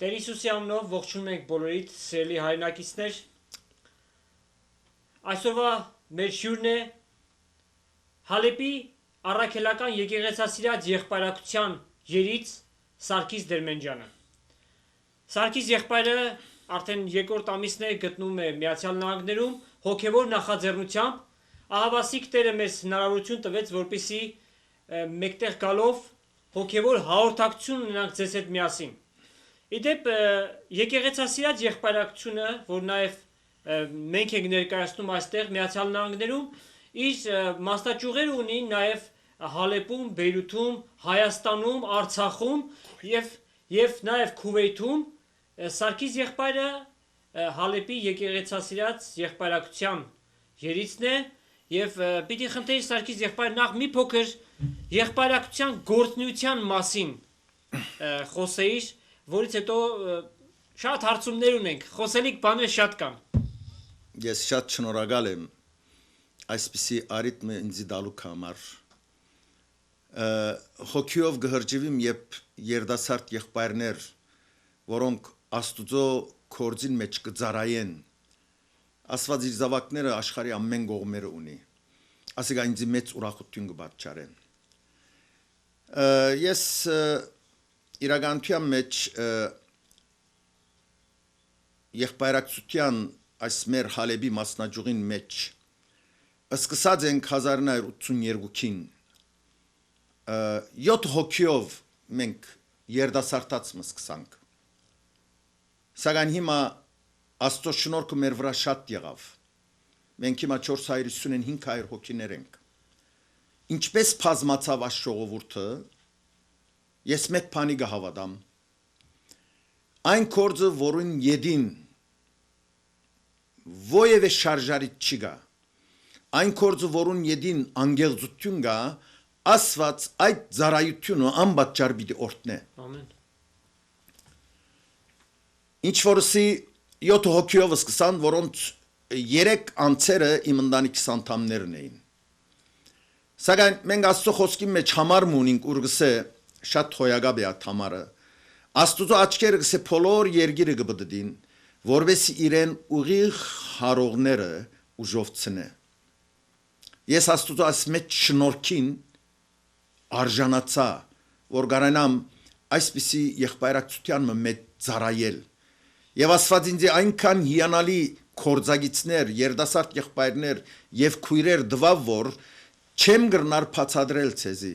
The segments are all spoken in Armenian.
Տեր Հիսուսի անունով ողջունում ենք բոլորիդ սիրելի հայրենակիցներ։ Այսօրվա մեր հյուրն է Հալեպի առաքելական եկեղեցասիրած եղբայրակցության երից Սարգիս Դերմենջյանը։ Սարգիս եղբայրը արդեն երկրորդ ամիսն է գտնվում է Միացյալ Նահանգներում հոգևոր նախաձեռնությամբ, ահավասիկ Տերը մեզ հնարավորություն տվեց, որպեսզի մեկտեղ գալով հոգևոր հաղորդակցություն ունենանք ձեզ հետ միասին։ Իդեպ եկեղեցասիրած եղբայրակցությունը, որ նաև մենք ենք ներկայացնում այստեղ Միացյալ Նահանգներում, իր մասնաճյուղերը ունի նաև Հալեպում, Բեյրութում, Հայաստանում, Արցախում եւ նաև Քուվեյթում։ Սարգիս եղբայրը Հալեպի եկեղեցասիրած եղբայրակցության երիցն է եւ պիտի խնդրեի Սարգիս եղբայր նախ մի փոքր եղբայրակցության գործնեության մասին խոսեիր, որից հետո շատ հարցումներ ունենք, խոսելիք բաներ շատ կան։ Ես շատ շնորհակալ եմ այսպիսի արիթմը ինձ դալու համար։ Հոգիով գհրջիվիմ եւ երդասարդ եղբայրներ, որոնք Աստուծո կորձին մեջ կծարայեն, Աստված իր զավակները աշխարհի ամեն կողմերը ունի։ Ասիկա ինձ մեծ ուրախություն կբարձրեն։ Ես իրականության մեջ եղբայրակցության այս մեր Հալեպի մասնաճյուղին մեջ սկսած ենք 1982-ին 7 հոգիով մենք երդասարտացումը սկսանք։ Սակայն հիմա Աստծո շնորհքը մեր վրա շատ եղավ։ Մենք հիմա 455 հոգիներ ենք։ Ինչպես բազմացավ այս ժողովուրդը, ես մեկ բանի կհավատամ։ Այն կորձը, որին յետին ովևէ շարժարիչ չի գա, այն կորձը, որին յետին անգեղծություն գա, Աստված այդ ծառայությունը անպատճառ պիտի օրհնե։ Ամեն։ Ինչ որսի 7 հոգիով սկսան, որոնց 3 անձերը իմ ընտանիքիս անդամներն էին։ Սակայն մենք Աստծո խոսքի մեջ համարում ունենք, ուր գսե շատ հոյակապ է այդ համարը։ Աստուծո աչքերը գսե բոլոր երգիրը կբդդին, որովհետեւ իրեն ուղիղ հարողները ուժովցնե։ Ես Աստուծո այս մեջ շնորհքին արժանացա, որ գարանամ այսպիսի եղբայրակցության մեջ ծառայել։ Եվ Աստված ինձ այնքան հիանալի կորձագիցներ, երդասարդ եղբայրներ եւ քույրեր դվավ, որ չեմ գրնար բացադրել ցեզի։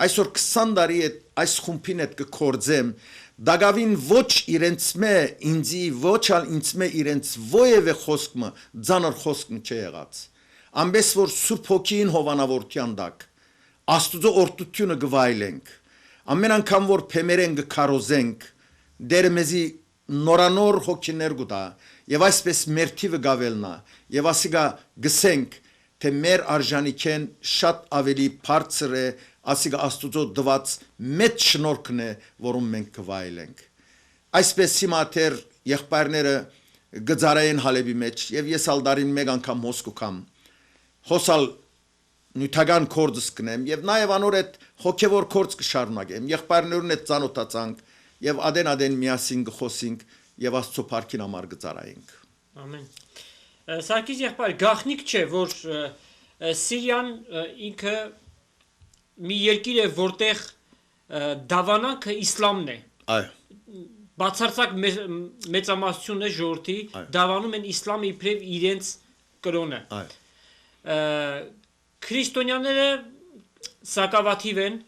Այսօր 20 տարի այս խումբին հետ կկորձեմ, դակավին ոչ իրենց մե ինձի, ոչ ալ ինձ մե իրենց ովևէ խոսքը, ծանր խոսքը չի եղած։ Ամբես որ Սուրբ Հոգին հովանավորության դակ Աստուծո օրհնությունը գվայելենք։ Ամեն անգամ որ փեմերեն կքարոզենք, Դերը մեզի նորանոր հոգիներ գուտա, եւ այսպես մեր թիվը գավելնա, եւ ասիկա գսենք, թե մեր արժանիքեն շատ ավելի բարձր է, ասիկա Աստուծո դված մեծ շնորհքն է, որում մենք կվայելենք։ Այսպես հիմա թեր եղբայրները գծարային Հալեպի մեջ, եւ ես ալդարին մեկ անգամ հոսկուքամ, հոսալ նյութական կորձ կնեմ, եւ նաեւ անոր այդ հոգեվոր կորձ կշարունակեմ, եղբայրներուն հետ ծանոթացանք, եւ ադեն միասին գխոսինք եւ Աստծո փառքին համար գծարայինք։ Ամեն։ Սարգիս եղբայր, գաղտնիք չէ, որ Սիրիան ինքը մի երկիր է, որտեղ դավանանքը իսլամն է։ Այո։ Բացարձակ մեծամասնություն է ժողովրդի, դավանում են իսլամը իբրև իրենց կրոնը։ Այո։ Քրիստոնյաները սակավաթիվ են,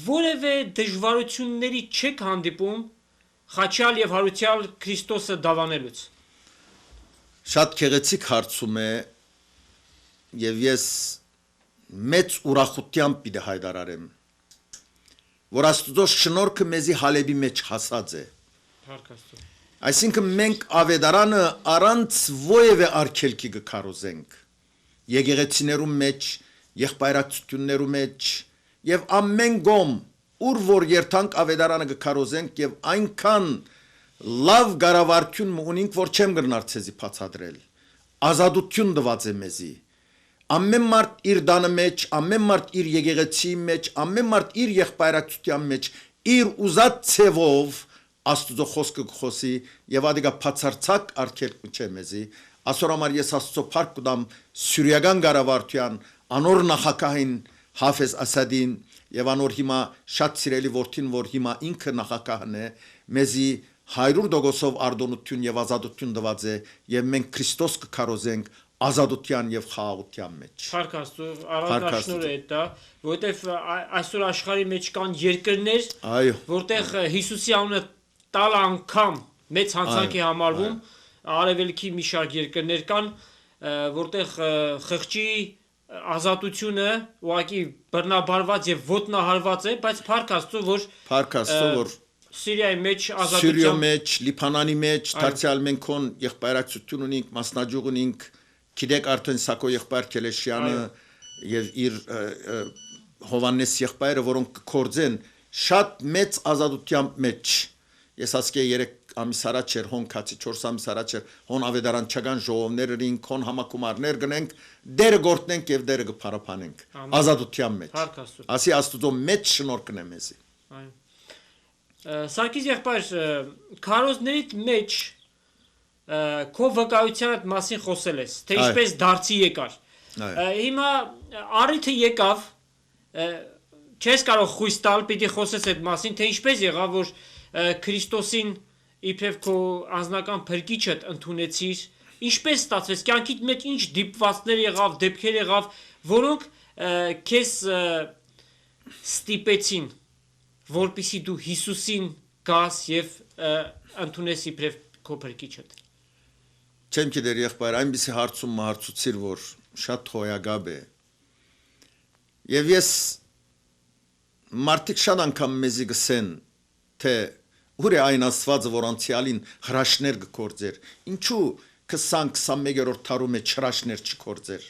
որևէ դժվարությունների չեք հանդիպում խաչյալ եւ հարուցյալ Քրիստոսը դավանելուց։ Շատ քեղեցիկ հարցում է եւ ես մեծ ուրախությամբ պիտի հայտարարեմ, որ Աստուծո շնորհքը մեզի Հալեպի մեջ հասած է։ Փառք Աստծո։ Այսինքն մենք ավետարանը առանց ովևէ արգելքի կքարոզենք։ Եկեղեցիներում մեջ, եղբայրակցություններում մեջ եւ ամեն գոմ, ուր որ երթանք ավետարանը կքարոզենք եւ այնքան լավ գարավարություն ունենք, որ չեմ գրնար ցեզի բացադրել։ Ազատություն տված է մեզի։ Ամեն մարդ իր դանը մեջ, ամեն մարդ իր եկեղեցի մեջ, ամեն մարդ իր եղբայրակցության մեջ, իր ուզած ցևով Աստուծո խոսքը գխոսի եւ ադիգա բացարձակ արգելք մչե մեզի ասոր համար ես Աստծո փառք կդամ սյուրիական գարավարտյան անոր նախակահին Հաֆեզ Ասադին եւ անոր հիմա շատ սիրելի որդին որ հիմա ինքը նախակահն է մեզի 100% արդոնություն եւ ազատություն տված է եւ մենք Քրիստոս կքարոզենք ազատության եւ խաղաղության մեջ։ Փառք Աստծո, առանձնաշնորհ է դա, որովհետեւ այսօր աշխարհի մեջ կան երկրներ, որտեղ Հիսուսի անունը տալ անգամ մեծ հանցանք է համարվում, արևելքի մի շարք երկրներ կան, որտեղ խղճի ազատությունը ուղղակի բռնաբարված եւ ոտնահարված է, բայց փառք Աստծո, որ Սիրիայի մեջ ազատության Սիրիայի մեջ, Լիբանանի մեջ, դարձյալ մենք քոն եղբայրացություն ունենք, մասնաճյուղ ունենք, գիտեք արդեն Սակո եղբայր Քելեշյանը եւ իր Հովանես եղբայրը, որոնք կորձեն շատ մեծ ազատության մեջ։ Ես ասկե 3 ամիս առաջ էր հոն քացի 4 ամիս առաջ էր հոն ավետարանչական ժողովներ էին քոն համակումարներ գնենք դերը գործնենք եւ դերը կփարապանենք ազատության մեջ ասի Աստուծո մեծ շնորհքն է մեզի Սարգիս եղբայր քարոզներից մեջ քո վկայության մասին խոսել ես թե ինչպես դարձի եկար հիմա առիթը եկավ չես կարող խույս տալ պիտի խոսես այդ մասին թե ինչպես եղավ որ Քրիստոսին իբրև քո անձնական փրկիչդ ընդունեցիր ինչպես ստացվեց կյանքիդ մեջ ինչ դիպվածներ եղավ դեպքեր եղավ որոնք քեզ ստիպեցին որպեսզի դու Հիսուսին գաս եւ ընդունես իբրև քո փրկիչդ Չեմ գիտեր եղբայր այնպեսի հարցում հարցուցիր որ շատ հոյագաբ է եւ ես մարդիկ շատ անգամ մեզի գսեն թե ուր է այն Աստվածը որ անցյալին հրաշներ գործեր ինչու 20-21-րդ դարում է հրաշներ չգործեր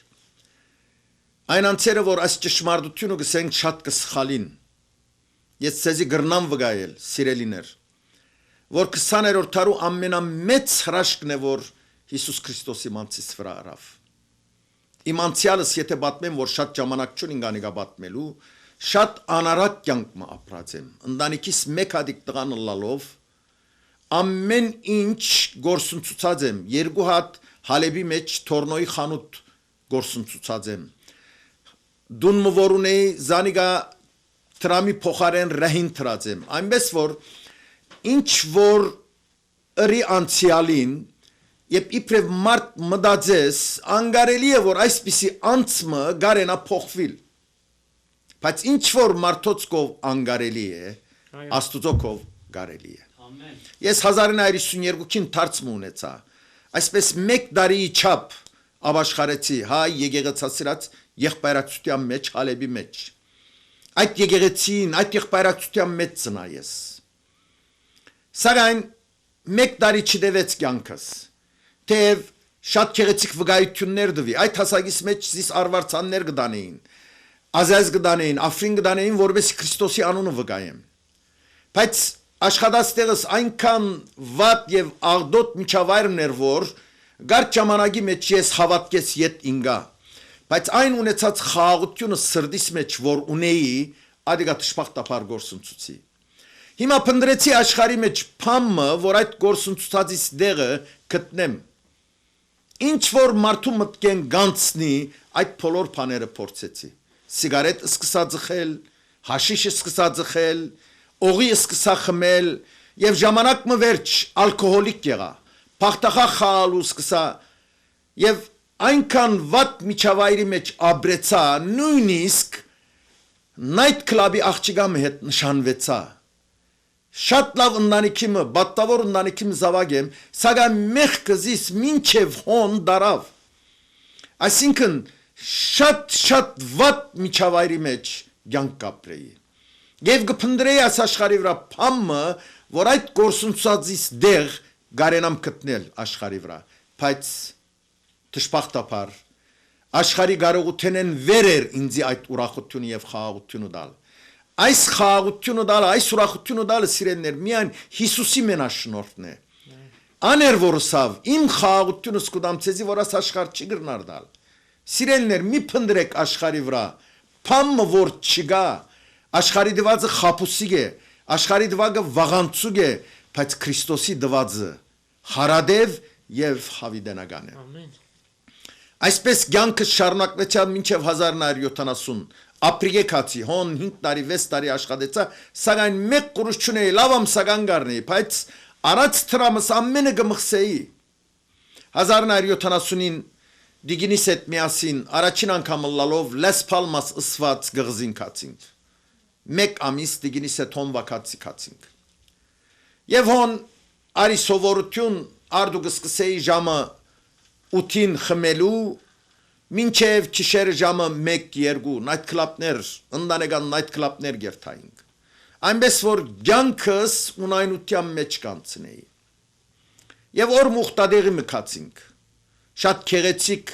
այն անցերը որ այս ճշմարտությունը գսեն շատ կսխալին ես ցեզի գրնամ վգայել սիրելիներ որ 20-րդ դարու ամենամեծ հրաշքն է որ Հիսուս Քրիստոսի մանցից վրա արավ իմ անցյալս եթե պատմեմ որ շատ ժամանակ չունին գանիգա պատմելու շատ անարատ կյանք մը ապրած եմ ընտանիքիս մեկ հատիկ տղան լալով ամեն ինչ գործունցուցած եմ երկու հատ Հալեբի մեջ Թորնոյի խանութ գործունցուցած եմ դուն որ ունեի զանիգա տրամի փոխարեն ռահին տրած եմ այնպես որ ինչ որ ըրի անցյալին Եվ իբրև մարդ մտածես անգարելի է որ այսպիսի անցմը գարենա փոխվիլ բայց ինչ որ մարդոցկով անգարելի է աստուծոքով գարելի է ամեն ես 1952-ին դարձմ ունեցա այսպես մեկ տարի չափ ապաշխարեցի հայ եկեղեցասիրած եղբայրացության մեջ Հալեբի մեջ այդ եկեղեցին այդ եղբայրացության մեջ ծնա ես սակայն մեկ տարի չդեվեց կյանքս Թեև շատ քեղեցիկ վկայություններ դվի այդ հասակից մեջ զիս արվարձաններ կդանեին ազայս կդանեին Աֆրին կդանեին որովհետեւ Քրիստոսի անունը վկայեմ բայց աշխատած այնքան վատ եւ աղդոտ միջավայրն էր որ գարչ ժամանակի մեջ ես հավատքես յետ ինգա բայց այն ունեցած խաղաղությունը սրդիս մեջ որ ունեի ադիգա տշպախտապար գործունցուցի հիմա փնդրեցի աշխարհի մեջ փամը որ այդ գործունցուցածից դեղը գտնեմ Ինչ որ մարդու մտքեն գանցնի այդ բոլոր բաները փորձեցի սիգարետ սկսա ձխել հաշիշ սկսա ձխել օղի սկսա խմել եւ ժամանակ մը վերջ ալկոհոլիկ եղա փախտախա խալու սկսա եւ այնքան վատ միջավայրի մեջ ապրեցա նույնիսկ night club-ի աղջիկամ հետ նշանվեցա Շատ լավ ընտանիքիմը, բատտավոր ընտանիքիմ զավակ եմ, սակայն մեղքզիս մինչև հոն դարավ։ Այսինքն շատ վատ միջավայրի մեջ կյանք կապրեի։ Եվ կփնտրեի այս աշխարհի վրա փամը, որ այդ գործունցածից դեղ գարենամ գտնել աշխարհի վրա, բայց դժբախտաբար աշխարհի կարողութենեն վերեր ինձի այդ ուրախությունը եւ խաղաղությունը տալ։ Այս խաղաղությունը դալը, այս ուրախությունը դալը սիրելիներ միայն Հիսուսի մենաշնորհն է։ Աներ որսավ իմ խաղաղությունը սկուդամցեզի որ աս աշխարհ չի գրնար դալ։ Սիրելիներ մի փնդրեք աշխարհի վրա, փամը որ չգա, աշխարհի դվածը խապուսիկ է, աշխարհի դվագը վաղանցուկ է, բայց Քրիստոսի դվածը հարադև եւ հավիդենական է։ Ամեն։ Այսպես կյանքը շարունակվեցավ մինչև 1970 ապրիլի կացի հոն 5 տարի 6 տարի աշխատեցա սակայն մեկ կուրս չունեի լավ ամսական գարնեի բայց առաջ տրամս ամենը գմխսեի 1970-ին դիգինիս հետ միասին առաջին անգամ լալով Les Palmas ըսված գղզին կացինք մեկ ամիս դիգինիս հետ հոն վակացի կացինք եւ հոն արի սովորություն արդու սկսեի ժամը 8-ին խմելու մինչև քիշեր ժամը 1-2 նայթ կլաբներ ընդանեկան նայթ կլաբներ գերտայինք այնպես որ ցանկս ունայնության մեջ կանցնեի եւ օր մուխտադեղի մկացինք շատ քեղեցիկ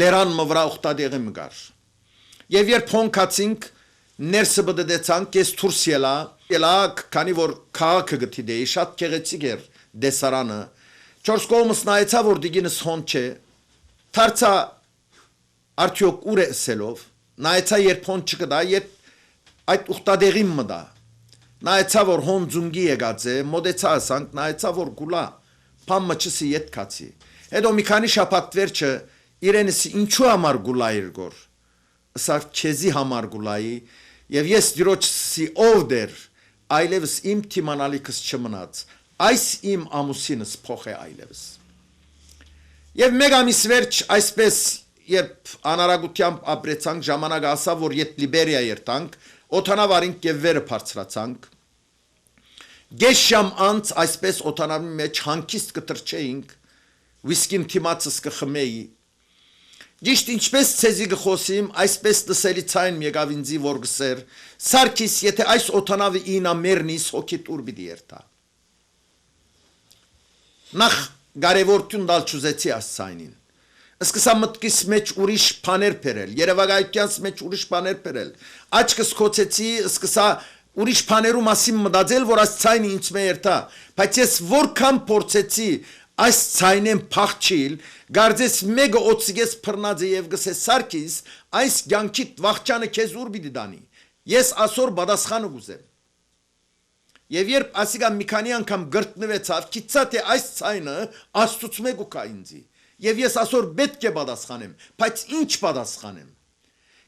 լերան մվրա ուխտադեղի մգար եւ երբ հոնքացինք ներսը բդեցանք ես դուրս ելա քանի որ քաղաքը գտիդեի շատ քեղեցիկ էր դեսարանը չորս կողմս նայեցա որ դիգինս հոն չէ թարցա արդյոք ուր է սելով նայեցա երբ հոն չկդա երբ այդ ուխտադեղին մդա նայեցա որ հոն ձունգի եկած է մոդեցա ասանք նայեցա որ գուլա փամը չսի ետ կացի հետո մի քանի շաբաթ վերջը իրենս ինչու համար գուլայր գոր ասա քեզի համար գուլայի եւ ես դիրոջսի ով դեր այլևս իմ թիմանալիքս չմնաց այս իմ ամուսինս փոխ է այլևս եւ մեկ ամիս վերջ այսպես երբ անարագությամբ ապրեցանք ժամանակ ասավ որ յետ Լիբերիա երտանք օթանավարինք եւ վերը բարձրացանք գեշամ անց այսպես օթանավի մեջ հանկիստ կտրչեինք վիսկին թիմացս կխմեի ճիշտ ինչպես ցեզի գխոսիմ այսպես տսելի ցայն եկավ ինձի որ գսեր Սարգիս եթե այս օթանավի ինա մերնիս հոգիտ ուր բիդի երթա նախ կարևորություն դալ չուզեցի ասցայնին Սկսա մտքիս մեջ ուրիշ բաներ բերել, երևակայությանս մեջ ուրիշ բաներ բերել, աչքս քոցեցի, սկսա ուրիշ բաներու մասին մտածել, որ այս ցայնը ինձ մե երթա, բայց ես որքան փորձեցի այս ցայնեն փախչիլ, գարձես մեկը օծիգես բռնած է եւ գսե Սարգիս, այս ցանկիտ վախճանը քեզ ուր բիդի դանի, ես ասոր բադասխանը գուզեմ։ Եվ երբ ասիգա մի քանի անգամ գրտնվեցավ, քիծա թե այս ցայնը աստծուց մեկ ու կա ինձի Եվ ես ասոր պետք է պատասխանեմ, բայց ինչ պատասխանեմ։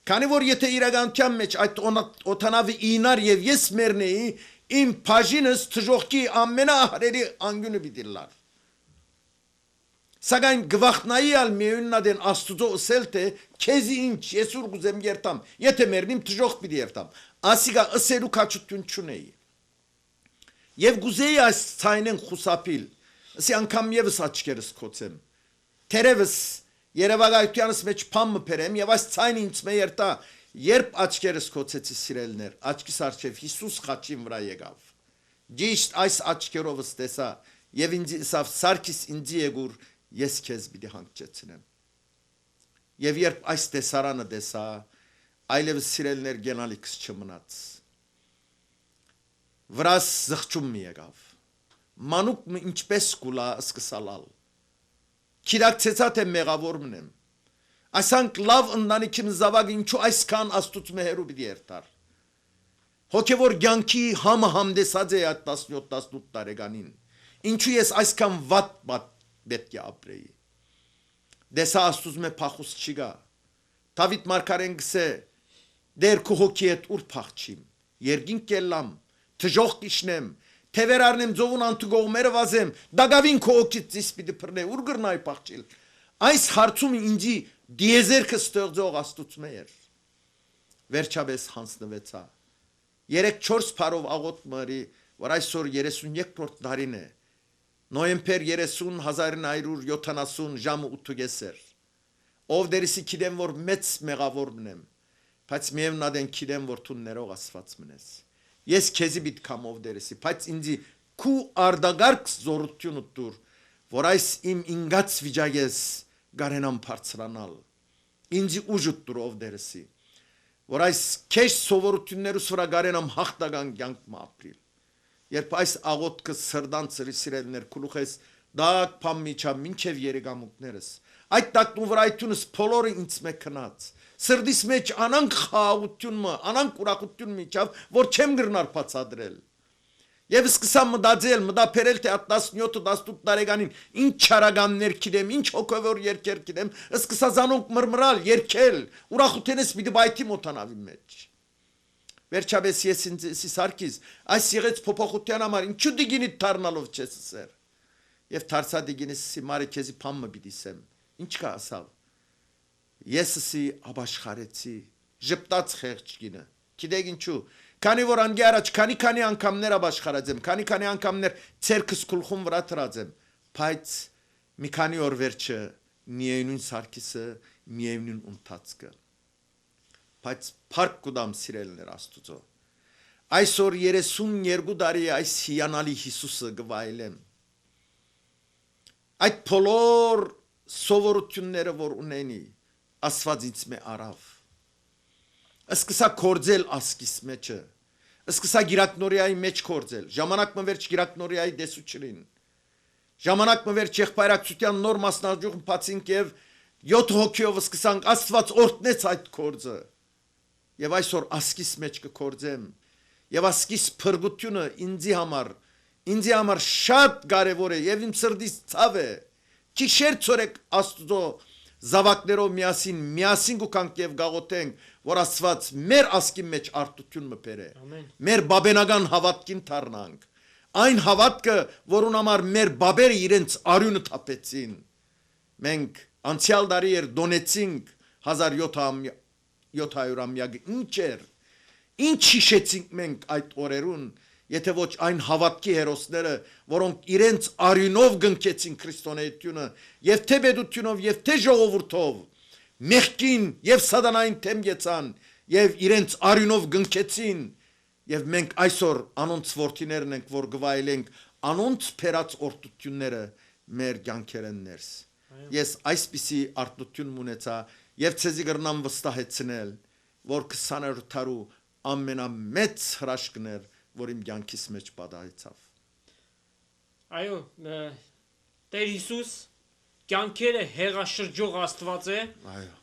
Քանի որ եթե իրականության մեջ այդ օթանավի ինար եւ ես մեռնեի, իմ բաժինս թժողքի ամենահարելի անգյունը բիդիլար։ Սակայն գվախտնայի ալ միուննադեն աստուծո ասել թե քեզի ինչ ես ուր գուզեմ երտամ, եթե մեռնիմ թժող պիտի երտամ։ Ասիգա ասելու քաչություն չունեի։ Եվ գուզեի այս ցայնեն խուսափիլ, ասի անգամ եւս աչքերս քոցեմ։ Թերևս երևակայությանս մեջ փամը բերեմ եւ այս ցայնը ինձ մե երտա երբ աչքերս քոցեցի սիրելներ աչքիս արչեվ Հիսուս խաչին վրա եկավ ճիշտ այս աչքերովս տեսա եւ ինձ ասավ Սարգիս ինձի եկուր ես քեզ պիտի հանգչեցնեմ եւ երբ այս տեսարանը տեսա այլևս սիրելներ գենալիքս չմնաց վրաս զղջում մի եկավ մանուկ ինչպես կուլա սկսալալ Քիրակցեցա թե մեղավոր մնեմ Ասանք լավ ընտանիքիմ զավակ ինչու այսքան աստուծո մեհերու պիտի երթար Հոգևոր կյանքի համը համդեսած է այդ 17-18 տարեկանին Ինչու ես այսքան վատ պետք է ապրեի Դեսա աստուծո մե փախուս չի գա Դավիթ Մարգարեն գսե դեր քո հոգի հետ ուր փախչիմ Երգին կելամ թժող կիշնեմ Թևեր արնեմ ձովուն անտուգողմերը վազեմ, դագավին քո օքից ծիսպիդի պրնե, ուր գրնայի պաղչիլ։ Այս հարցում ինձի դիեզերքը ստեղծող աստուծմե էր։ Վերջաբես հանցնվեցա։ 3-4 փարով աղոտ մրի, որ այսօր 33-րդ դարին է։ Նոյեմբեր 30 1970 ժամը 8:30։ Ով դերիսի գիտեմ, որ մեծ մեղավոր մնեմ, բայց միևնադեն գիտեմ, որ դու ներող ասված մնես։ Ես քեզի բիտ կամով դերեսի, բայց ինձի քու արդագարգ զորությունը դուր, որ այս իմ ինգած վիճակես գարենամ բարձրանալ, ինձի ուժուտ դուր ով դերեսի, որ այս քեշ սովորություններուս վրա գարենամ հաղթական կյանք ապրիլ, երբ այս աղոտքը սրդան ծրի սիրելներ քուլուխես դակ փամիչա մինչև երեգամուկներս, այդ տակնու վրա այդունս փոլորը ինձ մե քնած, Սրդիս մեջ անանք խաղաղություն մը, անանք ուրախություն միջավ, որ չեմ գրնար բացադրել։ Եվ սկսա մտածել թե 17-18 տարեկանին ինչ չարագաններ գիտեմ, ինչ հոգևոր երգեր գիտեմ, սկսա զանոնք մրմրալ, երգել, ուրախութենս մի դպայթի մոտանավի մեջ։ Վերջապես ես ինձ Սարգիս, այս եղեց փոփոխության համար, ինչու դիգինիդ դառնալով չես սեր։ Եվ դարձա դիգինիս մարը քեզի փամը բիդիսեմ։ Ինչ կա ասավ։ Եսսի աբաշխարեցի, ժպտաց խեղճ գինը։ Գիտեք ինչու։ Քանի որ անգի առաջ քանի անգամներ աբաշխարած եմ, քանի անգամներ ցերքս քուլխում վրա դրած եմ, բայց մի քանի օր վերջը միևնույն Սարգիսը, միևնույն ընթացքը։ Բայց փառք կուդամ սիրելներ Աստուծո։ Այսօր 32 տարի այս հիանալի Հիսուսը գվայելեմ։ Այդ բոլոր սովորությունները որ ունենի, Աստված ինձ մե արավ։ Սկսա կորձել ասկիս մեջը, սկսա գիրակնորիայի մեջ կորձել, ժամանակ մվերջ գիրակնորիայի դեսուչրին, ժամանակ մվերջ եղբայրակցության նոր մասնաճյուղն բացինք եւ 7 հոգիով սկսանք Աստված օրտնեց այդ կորձը, եւ այսօր ասկիս մեջ կկորձեմ, եւ ասկիս փրկությունը ինձի համար շատ կարեւոր է եւ իմ սրտից ցավ է, քիշեր ծորեք Աստծո զավակներով միասին գուկանք եւ գաղութենք, որ Աստված մեր ասկի մեջ արտություն մբերե, մեր բաբենական հավատքին դառնանք, այն հավատքը, որուն համար մեր բաբերը իրենց արյունը թափեցին, մենք անցյալ տարի դոնեցինք 1700-ամյակը, ինչ հիշեցինք մենք այդ օրերուն, եթե ոչ այն հավատքի հերոսները, որոնք իրենց արյունով գնքեցին քրիստոնեությունը, եւ թե պետությունով, եւ թե ժողովուրդով, մեղքին եւ սատանային թեմ գեցան, եւ իրենց արյունով գնքեցին, եւ մենք այսօր անոնց որդիներն ենք, որ գվայելենք անոնց փերած օրտությունները մեր կյանքերեն ներս։ Ես այսպիսի արտություն ունեցա եւ ցեզի գրնամ վստահեցնել, որ 20 տարու ամենամեծ հրաշքներ որ իմ կյանքիս մեջ պատահեցավ։ Այո, Տեր Հիսուս կյանքերը հեղաշրջող Աստված է,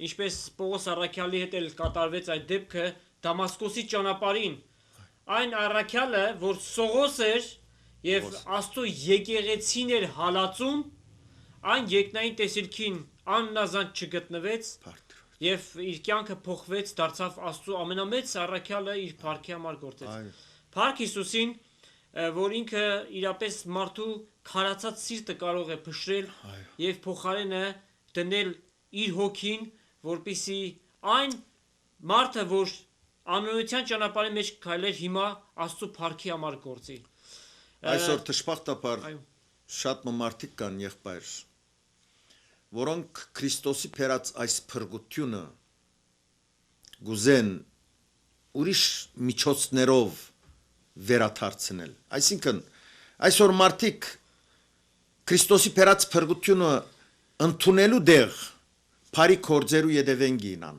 ինչպես Պողոս առաքյալի հետ էլ կատարվեց այդ դեպքը Դամասկոսի ճանապարհին։ Այն առաքյալը, որ սողոս էր եւ Աստծո եկեղեցին էր հալածում, այն երկնային տեսիլքին աննազանց չգտնվեց եւ իր կյանքը փոխվեց, դարձավ Աստծո ամենամեծ առաքյալը իր փառքի համար գործեց։ Փառք Հիսուսին, որ ինքը իրապես մարդու քարացած սիրտը կարող է փշրել եւ փոխարենը դնել իր հոգին, որպիսի այն մարդը, որ ամենության ճանապարհի մեջ քայլեր, հիմա Աստծո փառքի համար գործի։ Այսօր դժբախտաբար շատ մարդիկ կան եղբայր, որոնք Քրիստոսի փերած այս փրկությունը գուզեն ուրիշ միջոցներով վերաթարցնել։ Այսինքն այսօր մարդիկ Քրիստոսի փերած փրկությունը ընդունելու դեղ բարի կորձերու յետևեն գինան։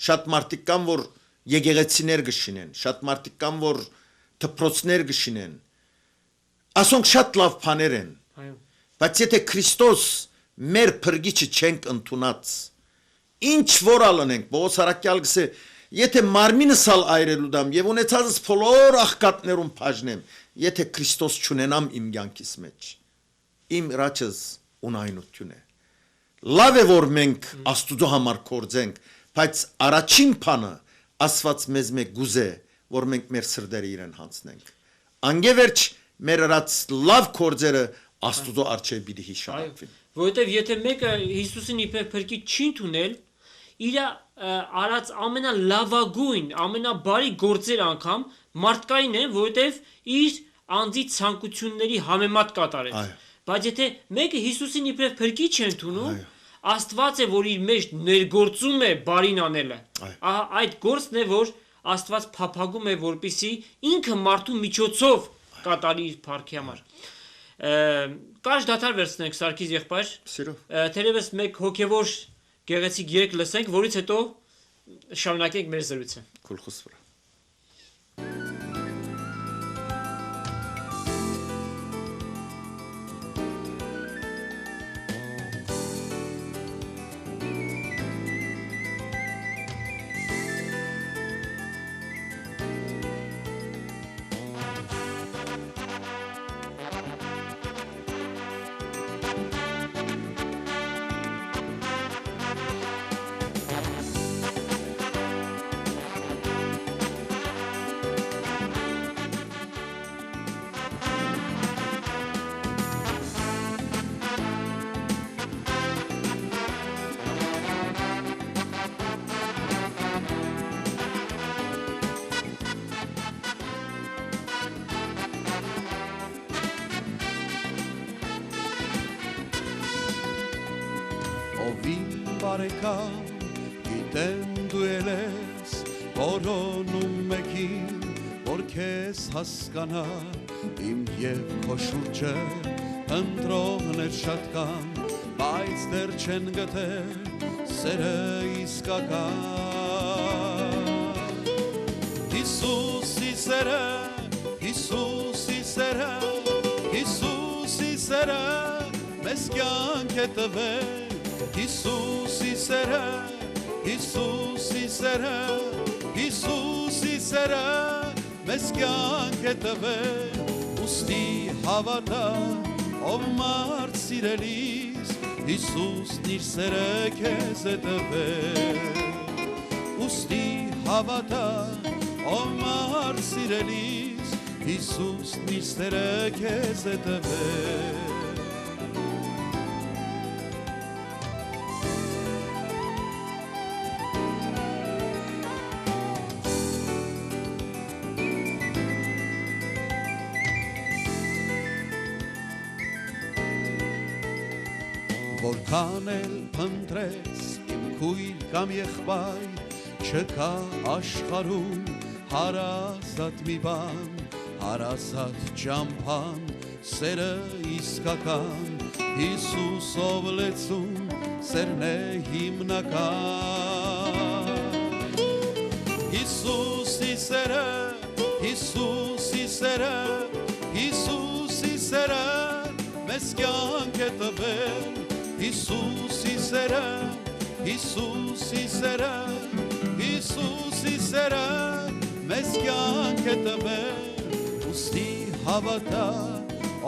Շատ մարդիկ կան, որ եկեղեցիներ գշինեն, շատ մարդիկ կան, որ դպրոցներ գշինեն։ Ասոնք շատ լավ բաներ են։ Բայց եթե Քրիստոս մեր փրկիչը չենք ընդունած, ինչ որ ալնենք, Պողոս առաքյալ գսե, եթե մարմինս ալ այրելու դամ եւ ունեցածս բոլոր աղքատներուն բաժնեմ, եթե Քրիստոս չունենամ իմ կյանքիս մեջ, իմ ռաչս ունայնություն է։ Լավ է որ մենք Աստուծո համար կործենք, բայց առաջին բանը Աստված մեզ մեկ գուզե, որ մենք մեր սրտերը իրեն հանցնենք։ Անգևերջ մեր արած լավ կործերը Աստուծո արչեւ պիտի հիշարակվին։ Որովհետեւ եթե մեկը Հիսուսին իբր փրկիչ չի ընդունել, իր արած ամենալավագույն, ամենաբարի գործեր անգամ մարդկային են, որովհետև իր անձի ցանկությունների համեմատ կատարել։ Բայց եթե մեկը Հիսուսին իբրև փրկիչ է ընդունում, Աստված է, որ իր մեջ ներգործում է բարին անելը։ Ահա այդ գործն է, որ Աստված փափագում է, որպիսի ինքը մարդու միջոցով կատարի իր փառքի համար։ Կարճ դադար վերցնենք Սարգիս եղբայր։ Թերևս մեկ հոգևոր գեղեցիկ երգ լսենք, որից հետո շարունակենք մեր զրույցը։ Քուլխուս վրա։ բարեկամ գիտեմ դու ես որոնում մեկին որ քեզ հասկանա իմ եւ քո շուրջը ընտրողներ շատ կան բայց դեռ չեն գտել սերը իսկական Հիսուսի սերը Հիսուսի սերը Հիսուսի սերը մեզ կյանք է տվել Հիսուսի սերը Հիսուսի սերը Հիսուսի սերը մեզ կյանք է տվել ուստի հավատա ով մարդ սիրելիս Հիսուսն իր սերը քեզ է տվել ուստի հավատա ով մարդ սիրելիս Հիսուսն իր սերը քեզ է տվել Որքան էլ փնտրես իմ քույր կամ եղբայր չկա աշխարհում հարազատ մի բան հարազատ ճամփան սերը իսկական Հիսուսով լեցուն սերն է հիմնական Հիսուսի սերը Հիսուսի սերը Հիսուսի սերը մեզ կյանք է տվել Հիսուսի սերը Հիսուսի սերը Հիսուսի սերը մեզ կյանք է տվել ուստի հավատա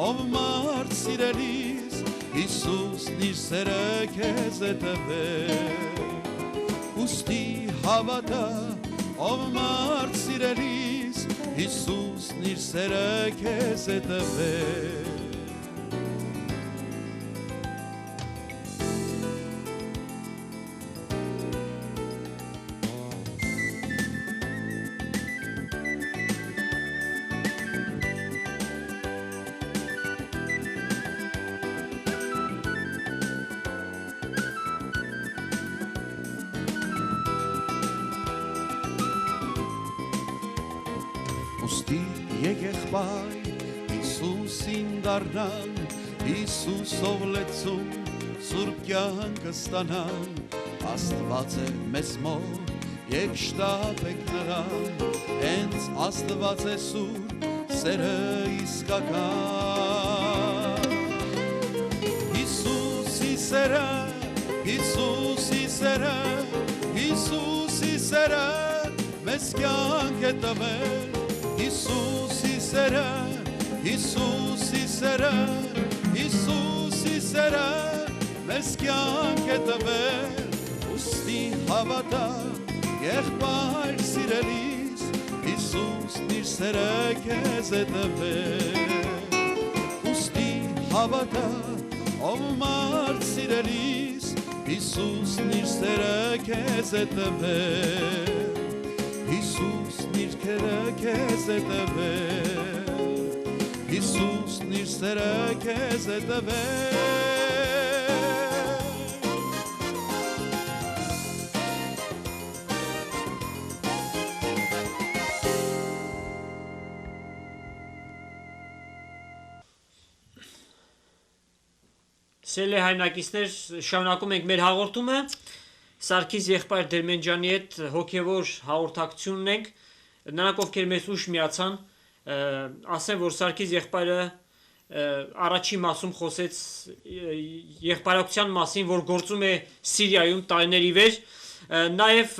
ով մարդ սիրելիս Հիսուսն իր սերը քեզ է տվել ուստի հավատա ով մարդ սիրելիս Հիսուսն իր սերը քեզ է տվել Ուստի եղեղբայր Հիսուսին դառնան Հիսուսով լեցուն սուրբ կյանքը ստանան Աստված է մեզ մոտ եւ շտապեք նրան հենց Աստված է սուրբ սերը իսկական Հիսուսի սերը Հիսուսի սերը Հիսուսի սերը մեզ կյանք է տվել Հիսուսի սերը, Հիսուսի սերը, Հիսուսի սերը մեզ կյանք է տվել ուստի հավատա եղբայր սիրելիս Հիսուսն իր սերը քեզ է տվել ուստի հավատա ով մարդ սիրելիս Հիսուսն իր սերը քեզ է տվել Հիսուսն իր քերը քեզ է տվել Հիսուսն իր սերը քեզ է տվել Սիրելի հայրենակիցներ, շարունակում ենք մեր հաղորդումը Սարգիս եղբայր Դերմենջյանի հետ հոգևոր հաղորդակցություն ունենք նրանք ովքեր մեզ ուշ միացան ասեմ որ Սարգիս եղբայրը առաջի մասում խոսեց եղբայրակցության մասին որ գործում է Սիրիայում տարիների վեր նաև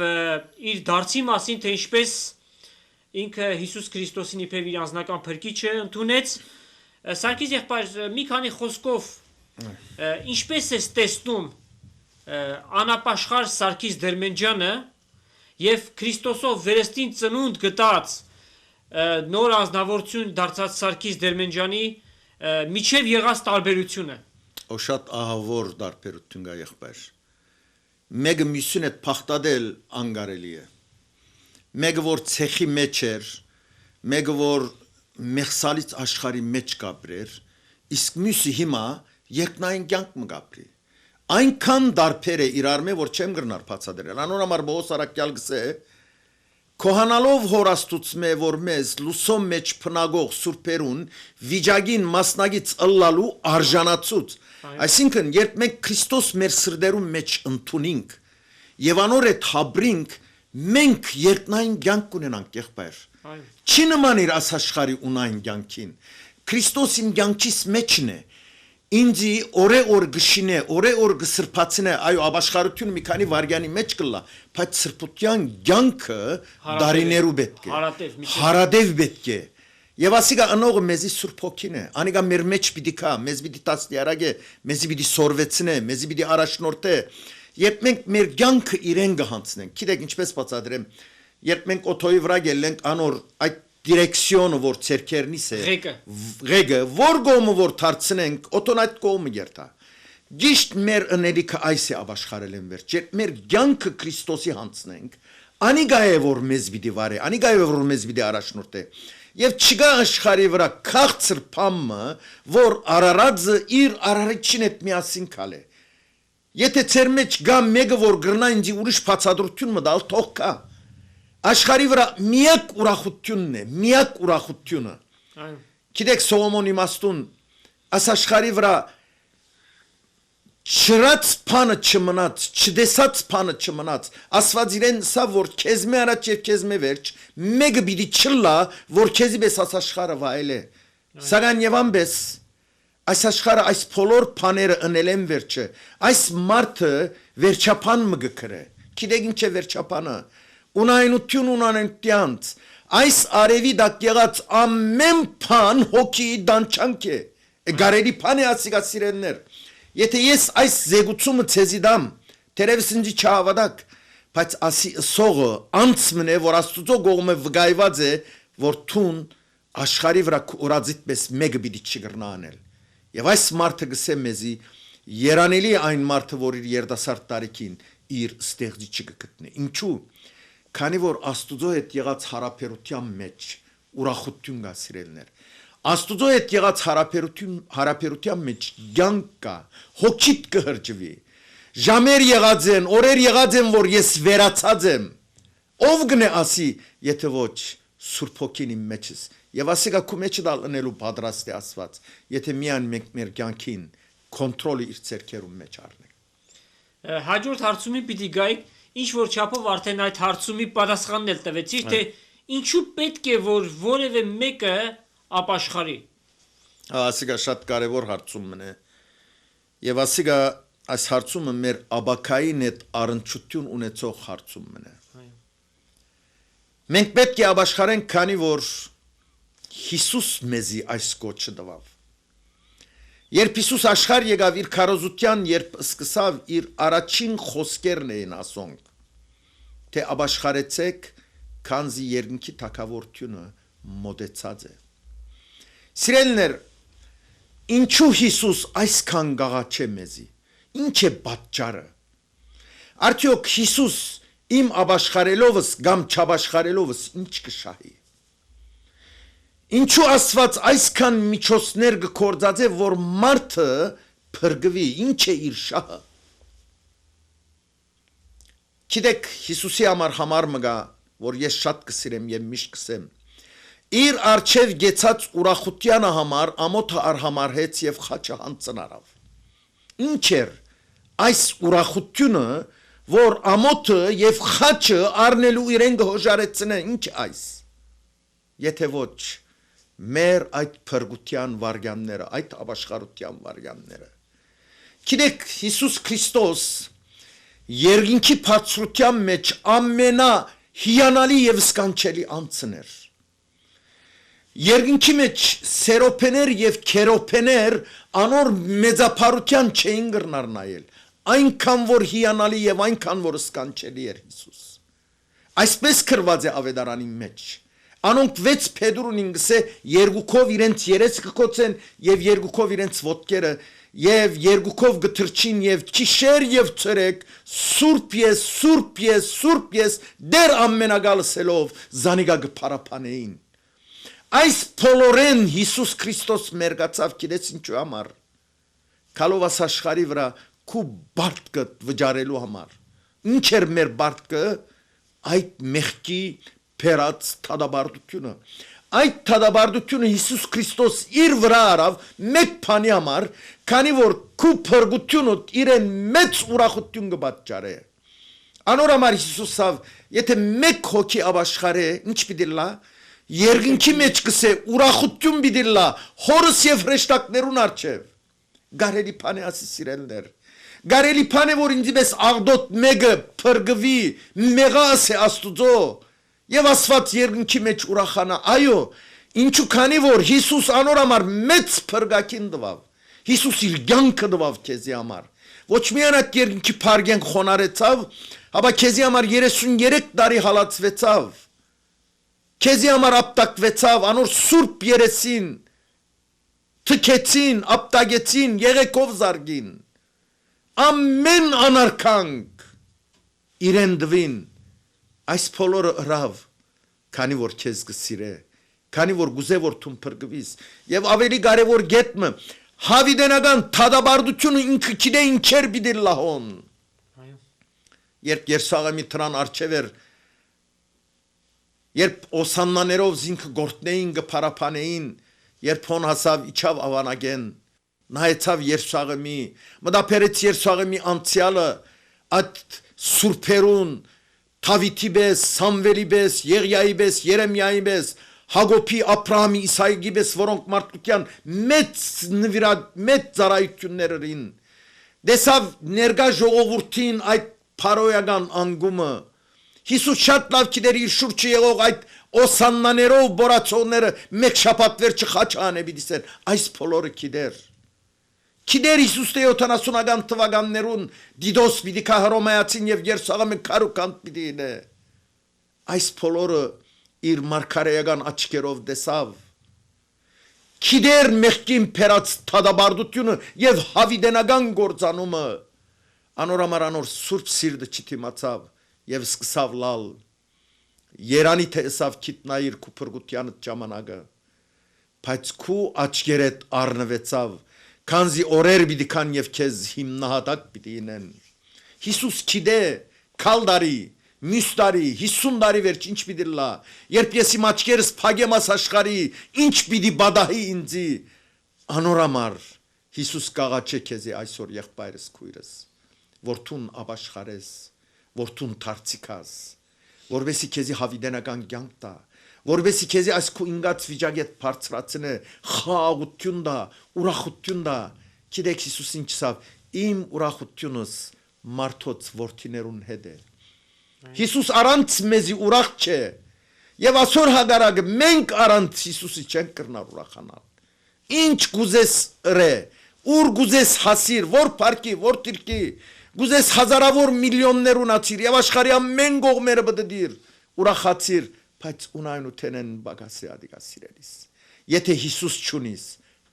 իր դարձի մասին թե ինչպես ինքը Հիսուս Քրիստոսին իբրև իր անձնական փրկիչը ընդունեց Սարգիս եղբայր մի քանի խոսքով ինչպես է տեսնում անապաշխար Սարգիս Դերմենջյանը եւ Քրիստոսով վերստին ծնունդ գտած նոր անձնավորություն դարձած Սարգիս Դերմենջյանի միջև եղած տարբերությունը Շատ ահավոր տարբերություն կա եղբայր մեկը մյուսին հետ փախտadel անգարելի է մեկը որ ցեխի մեջ էր մեկը որ մեղսալից աշխարհի մեջ կապրեր իսկ մյուսը հիմա երկնային կյանք մը կապրի այնքան դարբեր է իրար մե որ չեմ գրնար բացադրել անոր համար Պողոս արաքյալ գսե Քոհանալով հորաստուցմե որ մեզ լուսոմ մեջ փնագող սուրբերուն վիճակին մասնագից ըլլալու արժանացուց այսինքն երբ մենք Քրիստոս մեր սրդերում մեջ ընդունենք եւ անոր այդ հաբրինք մենք երկնային կյանք ունենանք եղբայր չի նման իր աշխարհի ունային կյանքին Քրիստոսին կյանքից մեջն է ինձի օրե-օր գշինե օրե-օր գսրբացնե այո ապաշխարությունը մի քանի վարյանի մեջ կլա բայց սրբության կյանքը դարիներու պետք է հարադև պետք է եւ ասիկա անողը մեզի սուրբ հոգին է անիկա մեր մեջ պիտի կա մեզ պիտի տասնյարագե մեզի պիտի սորվեցնե մեզի պիտի առաջնորդե երբ մենք մեր կյանքը իրեն գհանցնենք գիտեք ինչպես բացատրեմ երբ մենք օթոյի վրա գելենք անոր այդ դիրեկցիոնը որ ցերկերնից է ղեգը որ գոմը որ դարձնենք օտոն այդ կողմը երթա ճիշտ մեր ընելիքը այս է ապաշխարել են վերջ երբ մեր կյանքը Քրիստոսի հանցնենք անիգա է որ մեզ պիտի վարե անիգա է որ մեզ պիտի առաջնորդե եւ չկա աշխարհի վրա քաղցր փամը որ արարածը իր արարիչին հետ միասին քալե եթե ծեր մեջ գա մեկը որ գրնա ինձ ուրիշ բացատրություն մտալ թող կա աշխարհի վրա միակ ուրախությունն է միակ ուրախությունը գիտեք Սողոմոնի իմաստուն աս աշխարհի վրա չրած փանը չմնաց չդեսած փանը չմնաց ասված իրեն սա որ քեզ մե առաջ եւ քեզ մե վերջ մեկը պիտի չլա որ քեզի պես աս աշխարհը վայելե սակայն եւ անպես այս աշխարհը այս բոլոր փաները ընել են վերջը այս մարդը վերջապան մը գկրե գիտեք ինչ է վերջապանը ունայնություն ունանենտյանց այս արևի դակ եղած ամեն փան հոգի դանչանք է գարերի փան է ասիկա սիրեններ եթե ես այս զեգուցումը ցեզի դամ թերևս ինձ չհավատակ բայց ասի սողը անցմն է որ աստուծո գողմը վգայված է որ թուն աշխարհի վրա օրածիտ պես մեկը պիտի չգրնա անել եւ այս մարդը գսե մեզի երանելի այն մարդը որ իր երդասարդ տարիքին իր ստեղծի չգտնի ինչու քանի որ աստուծո հետ եղած հարաբերության մեջ ուրախություն կա սիրելներ աստուծո հետ եղած հարաբերության մեջ կյանք կա հոգիդ կհրջվի ժամեր եղած են օրեր եղած են որ ես վերացած եմ ով գնե ասի եթե ոչ սուրբ հոգին իմ մեջս եւ ասիկա քու մեջ դալնելու պատրաստ է ասված եթե միան մենք մեր կյանքին կոնտրոլը իր ցերկերում մեջ առնենք հաջորդ հարցումի պիտի գայք ինչ որ չափով արդեն այդ հարցումի պատասխանն էլ տվեցի թե ինչու պետք է որ որևէ մեկը ապաշխարի ասիկա շատ կարևոր հարցումն է եւ ասիկա այս հարցումը մեր աբակային հետ առնչություն ունեցող հարցումն է մենք պետք է ապաշխարենք քանի որ Հիսուս մեզի այս կոչը տվավ երբ Հիսուս աշխարհ եկավ իր քարոզության երբ սկսավ իր առաջին խոսքերն էին ասոնք թե ապաշխարեցեք քանզի երկնքի թակավորությունը մոտեցած է սիրելիներ ինչու Հիսուս այսքան գաղաչե մեզի ինչ է պատճառը արդյոք Հիսուս իմ ապաշխարելովս կամ չապաշխարելովս ինչ կշահի Ինչու ասված այսքան միջոցներ գործածե որ մարդը փրկվի ինչ է իր շահը Գիտեք Հիսուսի համար մգա որ ես շատ կսիրեմ եւ միշտ կսեմ իր արչեւ գեցած ուրախությանը համար ամոթը արհամարհեց եւ խաչը հանցնարավ Ինչ էր այս ուրախությունը որ ամոթը եւ խաչը առնելու իրեն գոժարեցնե ինչ այս Եթե ոչ մեր այդ փրկության վարյանները, այդ ապաշխարության վարյանները։ Գիտեք, Հիսուս Քրիստոս երկինքի բարձրության մեջ ամենա հիանալի եւ սքանչելի անձն էր։ Երկինքի մեջ սերոփեներ եւ քերոփեներ անոր մեծափարության չէին գրնար նայել, այնքան որ հիանալի եւ այնքան որ սքանչելի էր Հիսուս։ Այսպես գրված է ավետարանի մեջ։ Անոնք 6 Փետրունին գսե երկուքով իրենց երեսքը կոծեն եւ երկուքով իրենց ոտքերը եւ երկուքով գթրչին եւ ճիշեր եւ ցերեկ սուրբ ես դեր ամենագալսելով զանիգա գփարապանեին Այս փոլորեն Հիսուս Քրիստոս մերգացավ գիտես ինչու համար Կալովաս աշխարի վրա քու բարտկը վճարելու համար։ Ինչ էր մեր բարտկը այդ մեղքի փերած թադաբարդությունը։ Այդ թադաբարդությունը Հիսուս Քրիստոս իր վրա արավ մեկ բանի համար, քանի որ քու փրկությունը իրեն մեծ ուրախություն կպատճառե։ Անոր համար Հիսուսով, եթե մեկ հոգի ապաշխարե, ինչ պիտի լա, երկնքի մեջ կսե ուրախություն պիտի լա, հորս եւ հրեշտակներուն արչեւ։ Գարելի բան է ասի սիրելներ։ Գարելի բան է որ ինձ պես աղդոտ մեկը փրկվի, մեղաս է Աստուծո եւ Աստված երկնքի մեջ ուրախանա։ Այո, ինչու քանի որ Հիսուս անոր համար մեծ փրկակին տվավ։ Հիսուս իր կյանքը տվավ քեզի համար։ Ոչ միայն այդ երկնքի փարգեն խոնարեցավ, ապա քեզի համար 33 տարի հալածվեցավ։ Քեզի համար ապտակվեցավ, անոր սուրբ երեսին թքեցին, ապտագեցին, եղեկով զարգին։ Ամեն անարքանք իրեն դվին, այս փոլորը հրավ, քանի որ քեզ կսիրե, քանի որ գուզե որ թուն փրկվիս, եւ ավելի կարևոր գետմը, հավիդենական թադաբարդությունը ինքը գիտե ինչեր պիտի լահոն։ Երբ Երուսաղեմի տրան արչեվեր, երբ օսանմաներով զինքը գործնեին, գփարապանեին, երբ հոն հասավ իջավ ավանագեն, նայեցավ Երուսաղեմի, մտապերեց Երուսաղեմի անցյալը, այդ սուրբերուն, Թավիթի պես, Սամվելի պես, Եղիայի պես, Երեմիայի պես, Հակոբի, Աբրահամի, Իսահակի պես, որոնք մարդկության մեծ ծառայություններին, դեսավ ներկա ժողովրդին այդ փարոյական անգումը, Հիսուս շատ լավ գիտեր իր շուրջը եղող այդ օսաննաներով բորացողները մեկ շաբաթ վերջը խաչ անեբիդիսեն, այս փոլորը գիտեր։ Գիտեր Հիսուս 70-ական թվականներուն դիդոս պիտի կա հռոմեացին եւ Երուսաղեմը քարուկանտ պիտի ինե։ Այս փոլորը իր մարգարեական աչքերով տեսավ։ Գիտեր մեղքին փերած թադաբարդությունը եւ հավիդենական գործանումը։ Անոր համար անոր սուրբ սիրտը չթիմացավ եւ սկսավ լալ։ Երանի տեսավ քիտնայր քու փրկության ժամանակը, բայց քու աչքերդ առնվեցավ, քանզի օրեր պիտի կան եւ քեզ հիմնահատակ պիտի ինեն։ Հիսուս գիտե, քալդարի, մյուստարի, 50 տարի վերջ ինչ պիտի լա, երբ ես իմ աչքերս փագեմ աս աշխարհի, ինչ պիտի բադահի ինձի, անոր համար Հիսուս կաղաչե քեզի այսօր եղբայրս քույրս, որթուն ապաշխարես, որթուն դարձիկաս, որովհետեւ քեզի հավիդենական կյանք տա, որովհետեւ քեզի այս քու ինգած վիճակետ բարձրացնե, խաղաղություն դա, ուրախություն դա, գիտեք Հիսուս ինչ ասավ, իմ ուրախությունս մարդոց որդիներուն հետ է։ Հիսուս առանց մեզի ուրախ չէ, եւ այսօր հագարակը մենք առանց Հիսուսի չենք կրնար ուրախանալ։ Ինչ գուզես ըրե, ուր գուզես հասիր, որ парքի, որ տիրքի, գուզես հազարավոր միլիոններ ունացիր եւ աշխարհի ամեն կողմերը բդդիր, ուրախացիր, բայց ունայնութենեն բագասի ադիգա սիրելիս։ Եթե Հիսուս չունիս,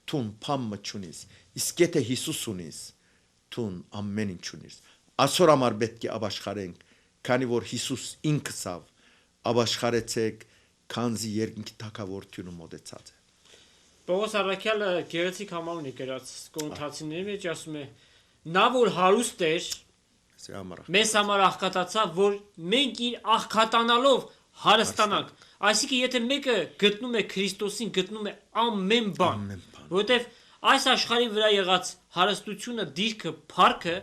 թուն փամը չունիս, իսկ եթե Հիսուս ունիս, թուն ամեն ինչ ունիս։ Այսօր համար պետք է ապաշխարենք, քանի որ Հիսուս ինքսավ ապաշխարեցեք, քանզի երկնքի թագավորությունը մոտեցած է։ Պողոս Առաքյալը գեղեցիկ համարուն է գրած Կորինթացիների մեջ, ասում է. նա որ հարուստ էր, մեզ համար աղքատացավ, որ մենք իր աղքատանալով հարստանանք։ Այսինքն եթե մեկը գտնում է Քրիստոսին, գտնում է ամեն բան, որովհետև այս աշխարհի վրա եղած հարստությունը, դիրքը, փառքը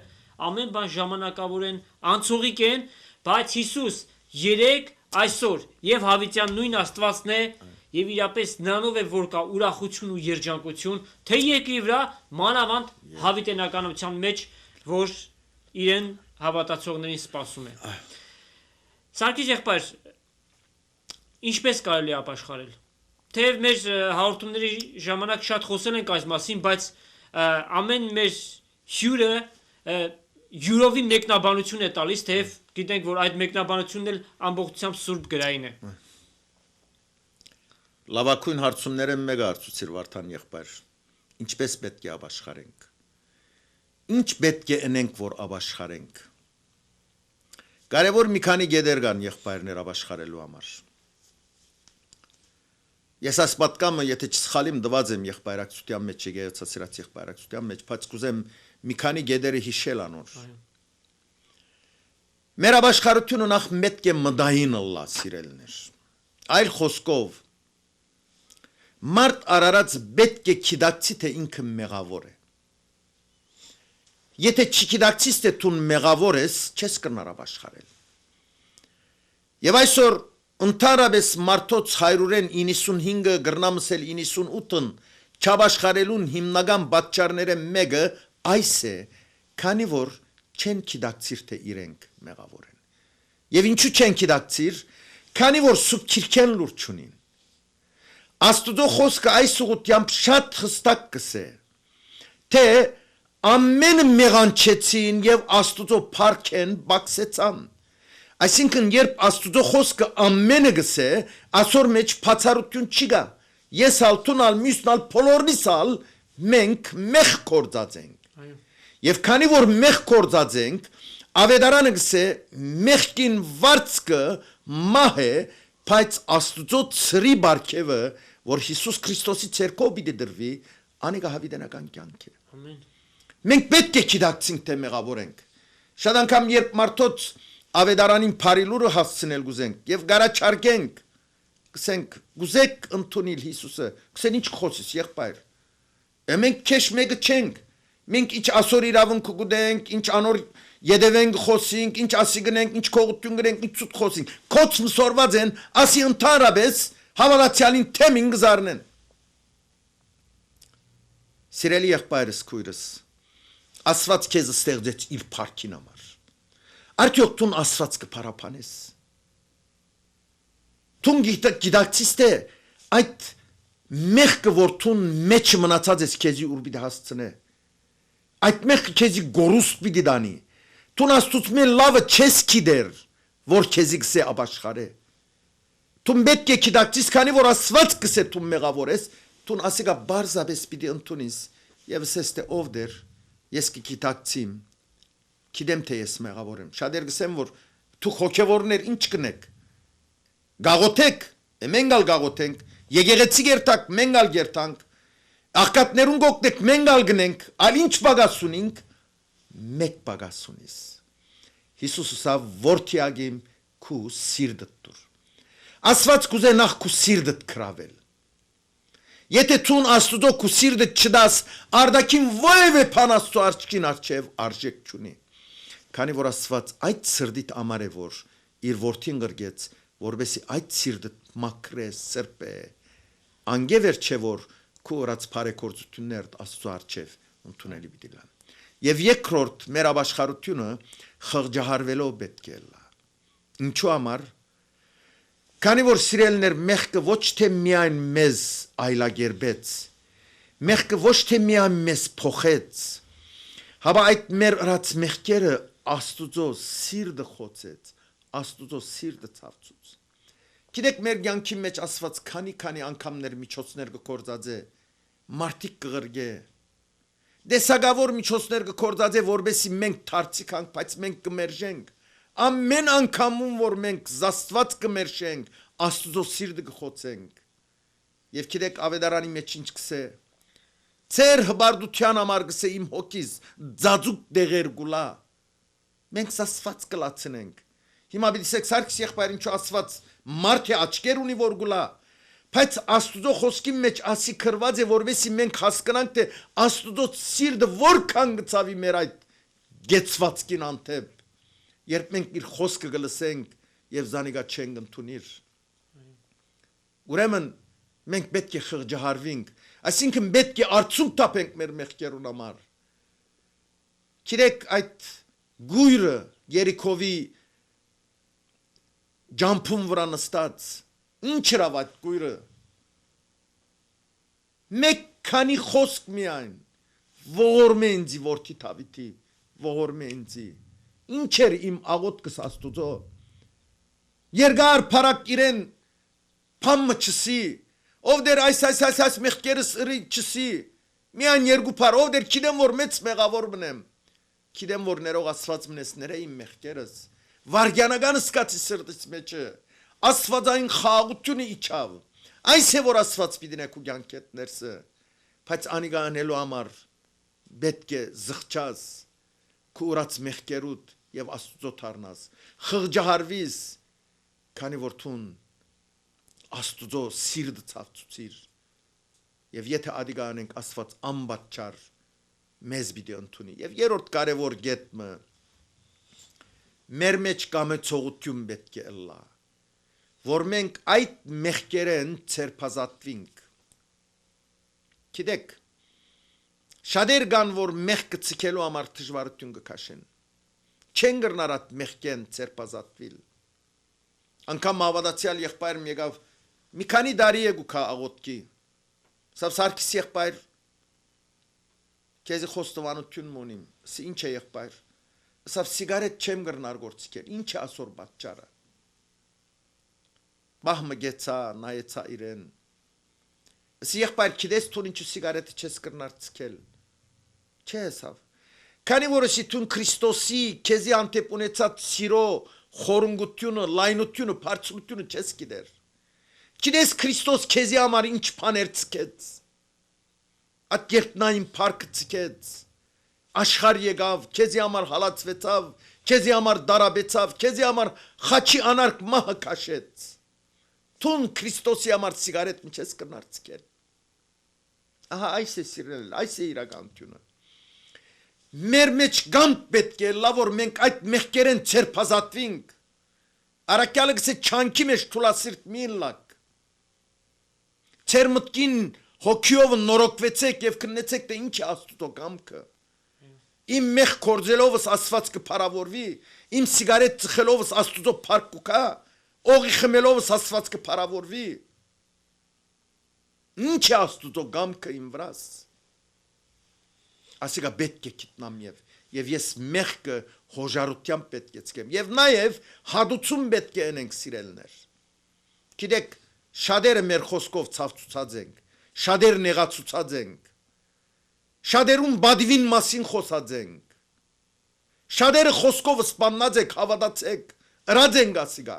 ամեն բան ժամանակավոր են, անցողիկ են, բայց Հիսուս երեք այսօր եւ հավիտյան նույն Աստվածն է եւ իրապես նրանով է որ կա ուրախություն ու երջանկություն, թե երկրի վրա մանավանդ հավիտենականության մեջ, որ իրեն հավատացողներին սպասում է։ Սարգիս եղբայր, ինչպես կարելի է ապաշխարել։ Թեև մեր հաղորդումների ժամանակ շատ խոսել ենք այս մասին, բայց ամեն մեր հյուրը յուրովի մեկնաբանություն է տալիս, թեև գիտենք, որ այդ մեկնաբանությունն էլ ամբողջությամբ սուրբ գրային է։ Լավագույն հարցումները մեկը հարցուցիր Վարդան եղբայր, ինչպես պետք է ապաշխարենք։ Ինչ պետք է ընենք, որ ապաշխարենք։ Կարևոր մի քանի գեդեր կան եղբայրներ ապաշխարելու համար։ Ես այս պատկամը, եթե չսխալիմ դված եմ եղբայրակցության մեջ, եկեղեցասիրած եղբայրակցության մեջ, բայց կուզեմ մի քանի գեդերը հիշել անոր։ Մեր ապաշխարությունը նախ պետք է մդային լա սիրելներ։ Այլ խոսքով մարդ արարած պետք է գիտակցի թե ինքը մեղավոր է։ Եթե չգիտակցիս թե դու մեղավոր ես, չես կրնար ապաշխարել։ Եվ այսօր ընդհանրապես մարդոց 195-ը գրնամսել 98-ն չապաշխարելուն հիմնական պատճառները մեկը այս է, քանի որ չեն գիտակցիր թե իրենք մեղավոր են։ Եվ ինչու չեն գիտակցիր, քանի որ սուբ քիրքեն լուր չունին։ Աստուծո խոսքը այս ուղղությամբ շատ հստակ կսե, թե ամեն մեղանչեցին եւ Աստուծո փառքեն բացեցան։ Այսինքն երբ Աստուծո խոսքը ամենը գսե, ասոր մեջ բացառություն չի գա։ Ես ալտունալ մյուսնալ փոլորնիսալ մենք մեղ կործած ենք։ Եվ քանի որ մեղ կործած ենք, ավետարանը գսե մեղքին վարձքը մահ է, բայց Աստուծո ծրի բարգևը, որ Հիսուս Քրիստոսի ցերկով պիտի դրվի, անիկա հավիտենական կյանք է։ Ամեն։ Մենք պետք է գիտակցենք թե մեղավոր ենք։ Շատ անգամ երբ մարդոց ավետարանին փարիլուրը հասցնել գուզենք եւ գարաչարգենք, գսենք գուզեք ընդունել Հիսուսը, գսեն ինչ խոսես եղբայր։ Մենք քեշ մեկը չենք։ Մենք ինչ ասոր իրավունք գուտենք, ինչ անոր յետևենք խոսենք, ինչ ասի գնենք, ինչ կողություն գնենք, ինչ ցույց խոսենք։ Կոց մսորված են, ասի ընդհանրապես հավատացյալին թեմին գզարնեն։ Սիրելի եղբայրս քույրս, Աստված քեզ ստեղծեց իր փառքին համար։ Արդյոք դու Աստված կփարապանես։ Դու գիտակցես թե այդ մեղքը որ դու մեջ մնացած ես քեզի ուր պիտի հասցնե։ Այդ մեղքը քեզի գորուստ պիտի դանի։ Դու Աստծո լավը չես գիտեր, որ քեզի գսե ապաշխարե։ Դու պետք է գիտակցես, քանի որ Աստված գսե դու մեղավոր ես, դու ասիկա բարձաբես պիտի ընդունես եւ ասես թե ով դեր ես կգիտակցիմ, գիտեմ թե ես մեղավոր եմ։ Շատեր գսեն որ դու հոգևորներ ինչ կնեք։ Գաղոթեք, մենք ալ գաղոթենք, եկեղեցի գերտակ, մենք ալ գերտանք, աղքատներուն գոկնեք, մենք ալ գնենք, ալ ինչ բագաս ունենք, մեկ բագաս ունիս։ Հիսուսը սա որդիագիմ քու սիրտդ դուր։ Աստված կուզե նախ քու սիրտդ կրավել։ Եթե ցուն Աստուծո քու սիրտդ չդաս, արդակին ովևէ բան Աստծո արջքին արչև արժեք չունի։ Քանի որ Աստված այդ սրդիտ ամար է որ իր որդին գրգեց, որովհետեւ այդ սիրտը մաքրե սրբե, անգևեր չէ որ քու օրած բարեգործություններ Աստծո արջև ընդունելի պիտի լան։ Եվ երկրորդ մեր ապաշխարությունը խղճահարվելով պետք է լա։ Ինչու համար։ Քանի որ սիրելներ մեղքը ոչ թե միայն մեզ այլագերբեց, մեղքը ոչ թե միայն մեզ փոխեց, հապա այդ մեր արած մեղքերը Աստուծո սիրտը խոցեց, Աստուծո սիրտը ցավցուց։ Գիտեք մեր կյանքի մեջ Աստված քանի անգամներ միջոցներ կգործածե, մարդիկ կղրգե, դեսագավոր միջոցներ կգործածե, որովհետեւ մենք դարձիքանք, բայց մենք կմերժենք։ Ամեն անգամում որ մենք զաստված կմերժենք, Աստուծո սիրտը կխոցենք։ Եվ գիտեք ավետարանի մեջ ինչ կսե։ Ձեր հբարդության համար կսե իմ հոգիս ձածուկ դեղեր գուլա։ Մենք զաստված կլացնենք։ Հիմա բիդիսեք Սարգիս եղբայր ինչու Աստված մարդ է աչքեր ունի որ գուլա։ Բայց Աստուծո խոսքի մեջ ասի քրված է որովհետեւ մենք հասկանանք թե Աստուծո սիրտը որքան գծավի մեր այդ գեցվածքին անտեպ։ Երբ մենք իր խոսքը գլսենք եւ զանիգա չենք ընդունիր։ Ուրեմն մենք պետք է խղճահարվենք, այսինքն պետք է արցունք տապենք մեր մեղքերուն համար։ Գիտեք այդ գույրը Երիքովի ջամփուն վրա նստած ինչ էր այդ գույրը։ Մեկ քանի խոսք միայն ողորմե ինձի որդի Դավիթի, ողորմե ինձի։ Ինչ էր իմ աղոթքս Աստուծո։ Երկար փարակ իրեն փամը չսի, ով դեր այս մեղքերս ըրի չսի։ Միայն երկու փար, ով դեր գիտեմ որ մեծ մեղավոր մնեմ։ Գիտեմ որ ներող Աստված մնես ները իմ մեղքերս։ Վարգյանական սկացի սրտից մեջը Աստվածային խաղաղությունը իջավ։ Այս է որ Աստված պիտի նեքու կյանքեդ ներսը, բայց անիգա անելու համար պետք է զղջաս, քու ուրած մեղքերուդ եւ Աստծո թարնաս, խղճահարվիս, քանի որ թուն Աստծո սիրտը ցավծուցիր, եւ եթե ադիգա անենք Աստված անբաճար մեզ պիտի ընդունի, եւ երրորդ կարևոր գետը մեր մեջ կամեցողություն պետք է ըլլա, որ մենք այդ մեղքերեն ցերփազատվենք։ Գիտեք, շատեր կան, որ մեղքը ցկելու համար դժվարություն կքաշեն, չեն գռնար այդ մեղքեն ցերփազատվել։ Անկամ հավատացյալ եղբայրը եկավ մի քանի տարի է գուքա աղոտքի, սա Սարգիս եղբայր, քեզի խոստովանություն ունիմ, սա ինչ է եղբայր, սա սիգարետ չեմ գռնար գործքել, ինչ է ասոր պատճառը։ Բահմը գեցա, նայեցա իրեն։ Սա եղբայր քիդես թուն ինչ սիգարետը չես գռնար ցկել։ Չէ սավ։ Քանի որ εσύ թուն Քրիստոսի քեզի անտեպ ունեցած սիրո խորունգությունը, լայնությունը, բարձրությունը չես գիտեր։ Քիդես Քրիստոս քեզի համար ինչ բաներ ցկեց։ Այդ երտնային փառքը ցկեց։ Աշխարհ եկավ, քեզի համար հալածվեցավ, քեզի համար դարաբեցավ, քեզի համար խաչի անարգ մահը քաշեց։ Թուն Քրիստոսի համար սիգարետ մի չես կնար ցկել։ Ահա այս է սիրել, այս է իրականությունը։ Մեր մեջ կան պետք է լավ որ մենք այդ մեղքերեն ցերփազատվենք։ Արաքյալը գսե չանքի մեջ թուլասիրտ մի լակ։ Ձեր մտքին հոգիով նորոգվեցեք եւ քննեցեք թե ինչ է Աստծո կամքը։ Իմ մեղ կորձելովս Աստված կփարավորվի, իմ սիգարետ ծխելովս Աստծո փառք կուքա, օղի խմելովս Աստված կփարավորվի։ Ինչ է Աստծո կամքը իմ վրաս։ Ասիկա պետք է գիտնամ եւ ես մեղքը հոժարությամբ պետք է ցկեմ եւ նաեւ հադուցում պետք է անենք սիրելներ։ Գիտեք, շատերը մեր խոսքով ցավծուցած ենք, շատեր նեղացուցած ենք, շատերուն բադվին մասին խոսած ենք, շատերը խոսքով սպաննած եք, հավատացեք, ըրած ենք ասիկա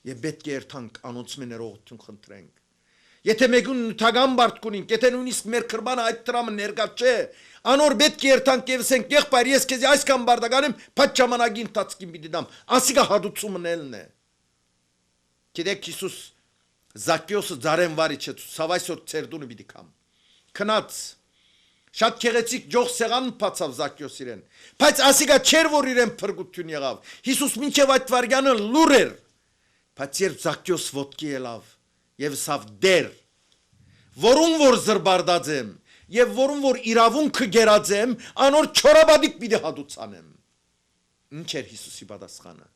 եւ պետք է երթանք անոնցմե ներողություն խնդրենք։ Եթե մեկուն նյութական բարդ կունենք, եթե նույնիսկ մեր քրբանը այդ տրամը ներկա չէ, անոր պետք է երթանք եւ ասենք եղբայր ես քեզ այսքան բարդական եմ, բայց ժամանակի ընթացքին պիտի դամ։ Ասիկա հադուցումն ելն է։ Գիտեք Հիսուս Զաքեոսը ձարեն վարի չէ, ցավայսոր ցերդունը պիտի կամ։ Քնած շատ քեղեցիկ ջող սեղան բացավ Զաքեոս իրեն, բայց ասիկա չէր որ իրեն փրկություն եղավ։ Հիսուս մինչև այդ վարյանը լուր էր, բայց երբ Զաքեոս ոտքի ելավ եւ սավ դեր, որում որ զրբարդած եմ եւ որում որ իրավունքը գերած եմ, անոր չորաբադիկ պիտի հադուցանեմ։ Ինչ էր Հիսուսի պատասխանը։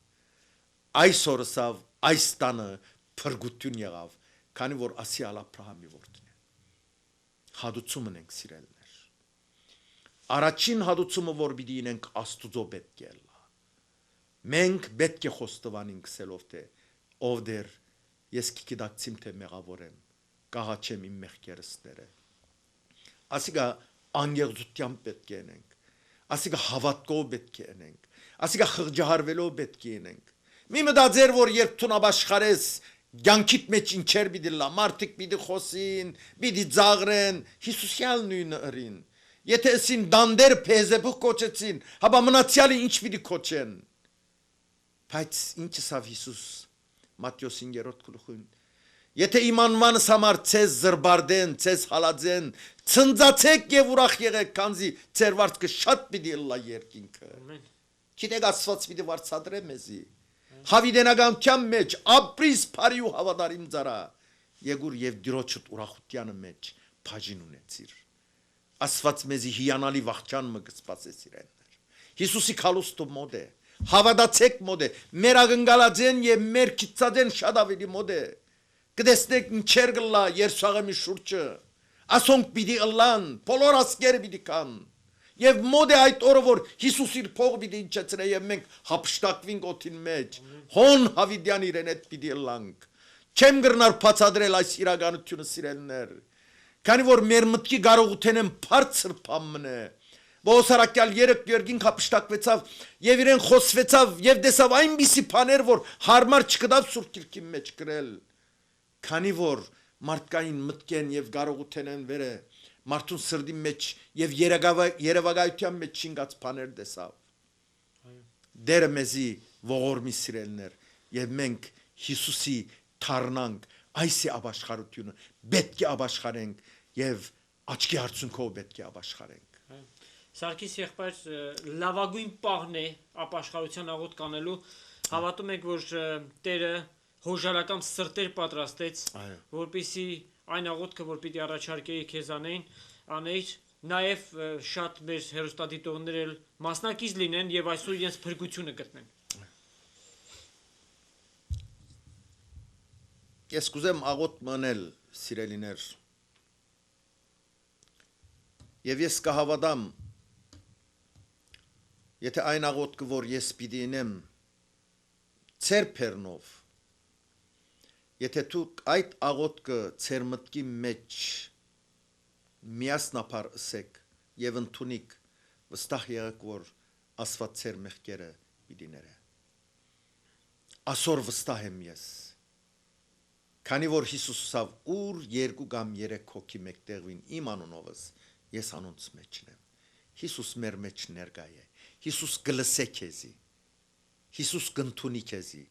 Այսօր սավ այս տանը փրկություն եղավ, քանի որ ասիալ Աբրահամի որդին է։ Հադուցումն ենք սիրելներ։ Առաջին հադուցումը որ պիտի ինենք Աստուծո պետք է լա։ Մենք պետք է խոստովանենք սելով թե ով դեր ես կգիտակցիմ թե մեղավոր եմ, կահաչեմ իմ մեղքերսները։ Ասիկա անգեղծությամբ պետք է անենք, ասիկա հավատքով պետք է անենք, ասիկա խղճահարվելով պետք է անենք։ Մի մտածեր որ երբ թունաբաշխարես կյանքիդ մեջ ինչեր պիտի լա, մարդիկ պիտի խոսին, պիտի ձաղրեն, Հիսուսյալ նույնը ըրին։ Եթե ասին դանդեր փեզեբուխ կոչեցին, հաբա մնացյալը ինչ պիտի կոչեն։ Բայց ինչը սավ Հիսուս Մատթեոս 5-րդ գլուխին։ Եթե իմ անվանս համար ցեզ զրբարդեն, ցեզ հալածեն, ցնծացեք եւ ուրախ եղեք, քանզի ձեր վարձքը շատ պիտի լա երկինքը։ Գիտեք Աստված պիտի վարձատրե մեզի։ Հավիդենականության մեջ ապրիս բարի ու հավատարիմ ծառա։ Եգուր եւ դիրոջդ ուրախությանը մեջ բաժին ունեցիր։ Աստված մեզի հիանալի վաղճան մը կսպասես իրեններ։ Հիսուսի քալուստը մոդ է։ Հավատացեք մոդ է, մեր ագնգալածեն եւ մեր քիծածեն շատ ավելի մոդ է։ Կտեսնեք ինչեր գլա Երուսաղեմի շուրջը, ասոնք պիտի ըլլան, բոլոր ասկերը պիտի կան։ Եվ մոդ է այդ օրը որ Հիսուս իր փողը պիտի իջեցնե եւ մենք հափշտակվենք օդին մեջ, հոն Հավիդյան իրեն հետ պիտի ըլլանք։ Չեմ գրնար բացադրել այս իրականությունը սիրելներ, քանի որ մեր մտքի կարողութեն են բարձր փամն է։ Բոսարակյալ երեք Գյորգին հափշտակվեցավ եւ իրեն խոսվեցավ եւ դեսավ այնպիսի բաներ որ հարմար չկդավ սուրբ քիրքի մեջ գրել քանի որ մարդկային մտքեն եւ կարողութենեն վերը մարդուն սրդի մեջ եւ երևակայության մեջ շինգած բաներ տեսավ դերը մեզի ողորմի սիրելներ եւ մենք Հիսուսի թառնանք այս է ապաշխարությունը պետք է ապաշխարենք եւ աչքի արցունքով պետք է ապաշխարենք Սարգիս եղբայր լավագույն պահն է ապաշխարության աղոթք անելու հավատում եք որ Տերը հոժարական սրտեր պատրաստեց որպեսզի այն աղոթքը որ պիտի առաջարկեի քեզ անեիր նաև շատ մեր հերոստատիտողներ էլ մասնակից լինեն եւ այսօր իրենց փրկությունը գտնեն Ես կուզեմ աղոթ մնել սիրելիներ եւ ես կհավատամ Եթե այն աղոթքը որ ես պիտի ինեմ ծեր փեռնով Եթե դուք այդ աղոթքը ծեր մտքի մեջ միասնապար ասեք եւ ընդունիք վստահ եղեք որ Աստված ծեր մեղքերը պիտի ներե Ասոր վստահ եմ ես Քանի որ Հիսուսով ուր երկու կամ երեք հոգի մեկտեղվին իմ անունովս ես անոնց մեջն եմ Հիսուս մեր մեջ ներկա է Հիսուս գլսե քեզի Հիսուս կընդունի քեզի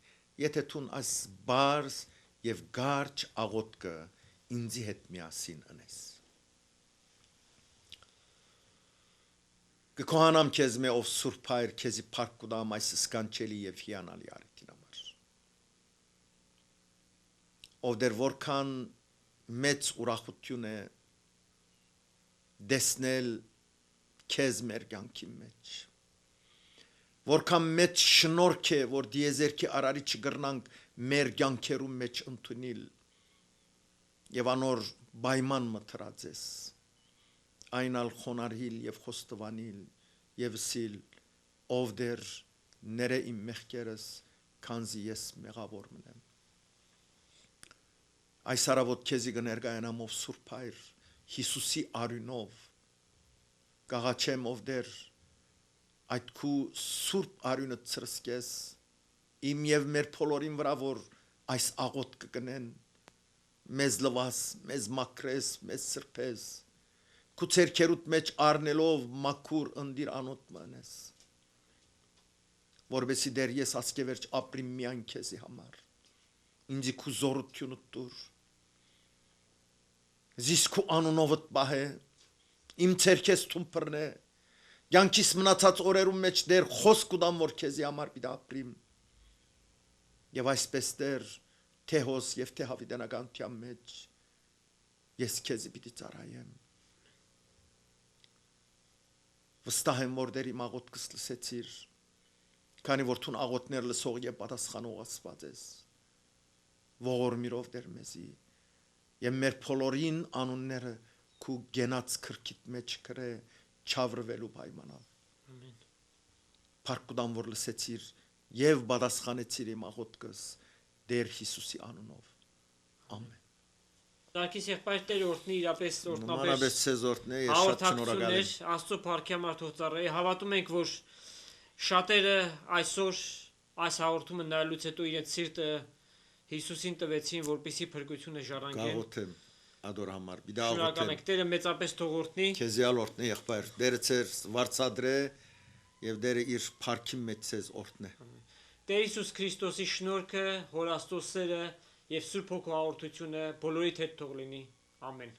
եթե դու այս բարձ եւ գարչ աղոթքը ինձի հետ միասին անես Կքոհանամ քեզ մե ով սուրբ հայր քեզի փառք կուտամ այս սկանչելի եւ հիանալի արիքին համար Ով դեր որքան մեծ ուրախություն է դեսնել քեզ մեր կյանքի մեջ Որքան մեծ շնորհք է, որ դիեզերքի արարի չգրնանք մեր կյանքերում մեջ ընդունել եւ անոր պայման մտրած ես այնալ խոնարհիլ եւ խոստովանիլ եւ սիլ ով դեր ները իմ մեղքերս քանզի ես մեղավոր մնեմ այս արավոտ քեզի կներկայանամ ով սուրբ հայր Հիսուսի արյունով կաղաչեմ ով դեր Այդ քու սուրբ արյունը ծրսկես իմ եւ մեր փոլորին վրա որ այս աղոթ կգնեն մեզ լվաս մեզ մակրես մեզ սրբես քու ցերքերուտ մեջ առնելով մաքուր ընդիր անոտ մանես որբեսի դեր ես ասկեվերջ ապրիմ միայն քեզի համար ինձի քու զորությունը տուր զիս քու անունովդ բահե իմ ցերքես թումփրնե Յանքիս մնացած օրերում մեջ դեր խոսք ուտամ որ քեզի համար պիտի ապրիմ եւ այսպես դեր թե հոս եւ թե հավիտենականության մեջ ես քեզի պիտի ծառայեմ վստահ եմ որ դեր իմ աղոթքս լսեցիր քանի որ թուն աղոթներ լսող եւ պատասխանող Աստված ես ողորմիրով դեր մեզի եւ մեր փոլորին անունները քու գենաց քրքիտ մեջ կրե Չավրվելու պայմանով Ամեն Փառք որ լսեցիր եւ պատասխանեցիր իմ աղոթքս Տեր Հիսուսի անունով Ամեն Սարգիս եղբայր Տեր օրհնի իրապես Նմանապես ցեզ օրհնի ես շատ շնորհակալ եմ Աստծո փառքի համար թող ծառայի հավատում ենք որ շատերը այսօր այս հաղորդումը նայելուց հետո իրենց սիրտը Հիսուսին տվեցին որպեսի փրկությունը ժառանգեն Գաղութեմ Ադոր համար Շնորհակալ ենք Տերը մեծապես թող օրհնի Քեզիալ օրհնի եղբայր Տերը ցեր վարծադրե եւ Տերը իր փառքի մեջ ցեզ օրհնե Տեր Հիսուս Քրիստոսի շնորհքը Հոր Աստծո սերը եւ Սուրբ Հոգու հաղորդությունը բոլորիդ հետ թող լինի ամեն